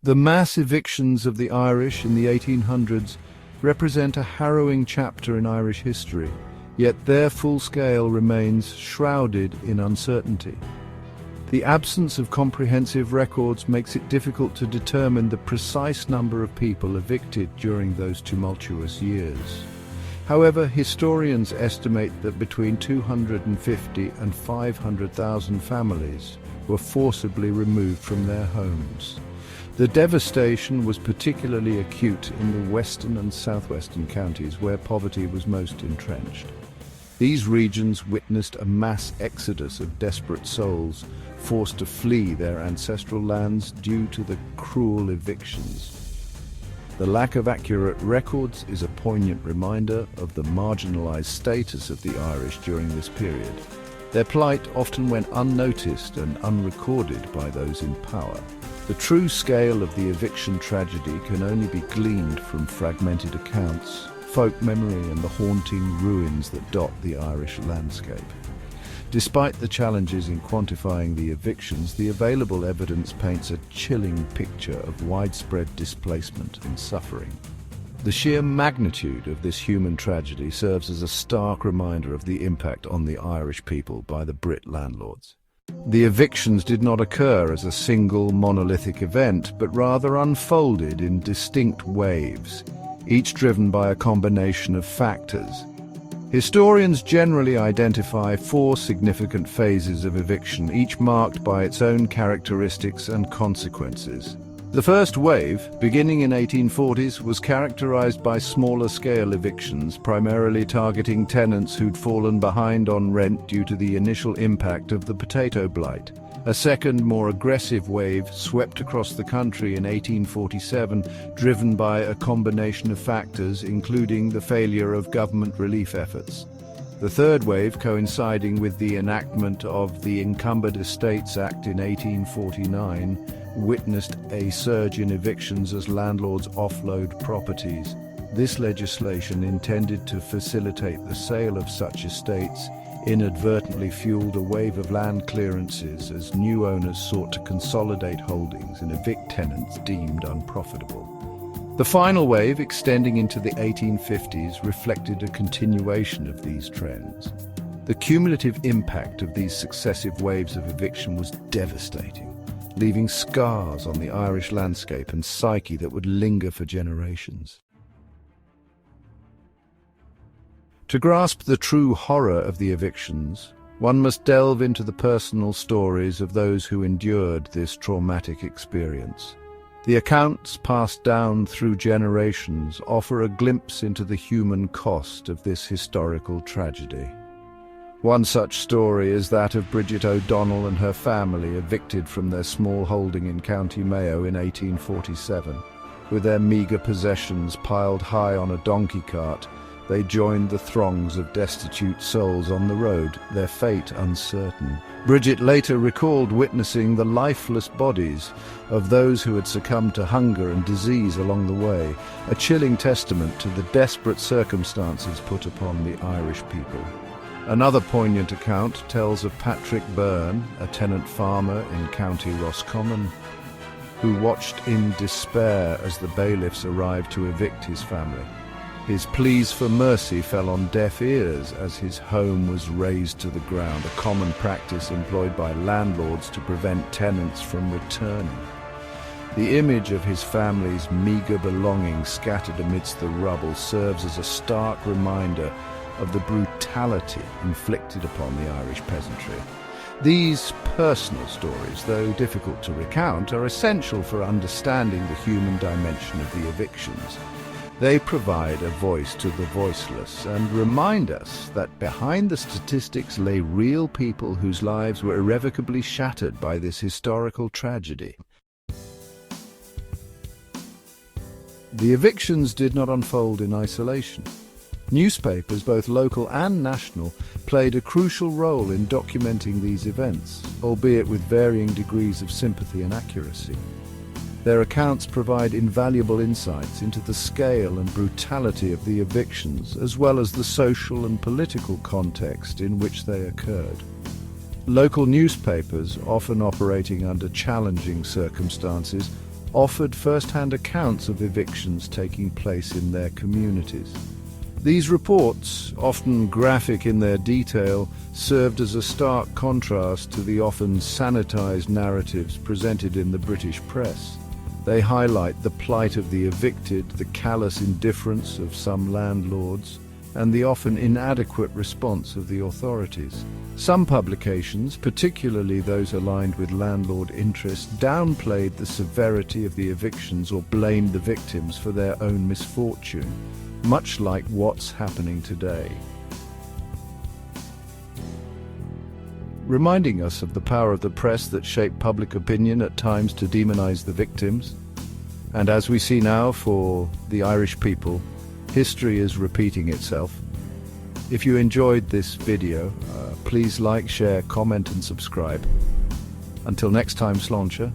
The mass evictions of the Irish in the 1800s represent a harrowing chapter in Irish history, yet their full scale remains shrouded in uncertainty. The absence of comprehensive records makes it difficult to determine the precise number of people evicted during those tumultuous years. However, historians estimate that between 250 and 500,000 families were forcibly removed from their homes. The devastation was particularly acute in the western and southwestern counties where poverty was most entrenched. These regions witnessed a mass exodus of desperate souls forced to flee their ancestral lands due to the cruel evictions. The lack of accurate records is a poignant reminder of the marginalized status of the Irish during this period. Their plight often went unnoticed and unrecorded by those in power. The true scale of the eviction tragedy can only be gleaned from fragmented accounts, folk memory and the haunting ruins that dot the Irish landscape. Despite the challenges in quantifying the evictions, the available evidence paints a chilling picture of widespread displacement and suffering. The sheer magnitude of this human tragedy serves as a stark reminder of the impact on the Irish people by the Brit landlords. The evictions did not occur as a single monolithic event, but rather unfolded in distinct waves, each driven by a combination of factors. Historians generally identify four significant phases of eviction, each marked by its own characteristics and consequences. The first wave, beginning in 1840s, was characterized by smaller-scale evictions, primarily targeting tenants who'd fallen behind on rent due to the initial impact of the potato blight. A second, more aggressive wave swept across the country in 1847, driven by a combination of factors, including the failure of government relief efforts. The third wave, coinciding with the enactment of the Encumbered Estates Act in 1849, witnessed a surge in evictions as landlords offload properties. This legislation, intended to facilitate the sale of such estates, inadvertently fueled a wave of land clearances as new owners sought to consolidate holdings and evict tenants deemed unprofitable. The final wave, extending into the 1850s, reflected a continuation of these trends. The cumulative impact of these successive waves of eviction was devastating, leaving scars on the Irish landscape and psyche that would linger for generations. To grasp the true horror of the evictions, one must delve into the personal stories of those who endured this traumatic experience. The accounts passed down through generations offer a glimpse into the human cost of this historical tragedy. One such story is that of Bridget O'Donnell and her family, evicted from their small holding in County Mayo in 1847. With their meagre possessions piled high on a donkey cart, they joined the throngs of destitute souls on the road, their fate uncertain. Bridget later recalled witnessing the lifeless bodies of those who had succumbed to hunger and disease along the way, a chilling testament to the desperate circumstances put upon the Irish people. Another poignant account tells of Patrick Byrne, a tenant farmer in County Roscommon, who watched in despair as the bailiffs arrived to evict his family. His pleas for mercy fell on deaf ears as his home was razed to the ground, a common practice employed by landlords to prevent tenants from returning. The image of his family's meagre belongings scattered amidst the rubble serves as a stark reminder of the brutality inflicted upon the Irish peasantry. These personal stories, though difficult to recount, are essential for understanding the human dimension of the evictions. They provide a voice to the voiceless and remind us that behind the statistics lay real people whose lives were irrevocably shattered by this historical tragedy. The evictions did not unfold in isolation. Newspapers, both local and national, played a crucial role in documenting these events, albeit with varying degrees of sympathy and accuracy. Their accounts provide invaluable insights into the scale and brutality of the evictions, as well as the social and political context in which they occurred. Local newspapers, often operating under challenging circumstances, offered first-hand accounts of evictions taking place in their communities. These reports, often graphic in their detail, served as a stark contrast to the often sanitized narratives presented in the British press. They highlight the plight of the evicted, the callous indifference of some landlords, and the often inadequate response of the authorities. Some publications, particularly those aligned with landlord interests, downplayed the severity of the evictions or blamed the victims for their own misfortune, much like what's happening today. Reminding us of the power of the press that shaped public opinion at times to demonize the victims. And as we see now for the Irish people, history is repeating itself. If you enjoyed this video, please like, share, comment and subscribe. Until next time, Sláinte.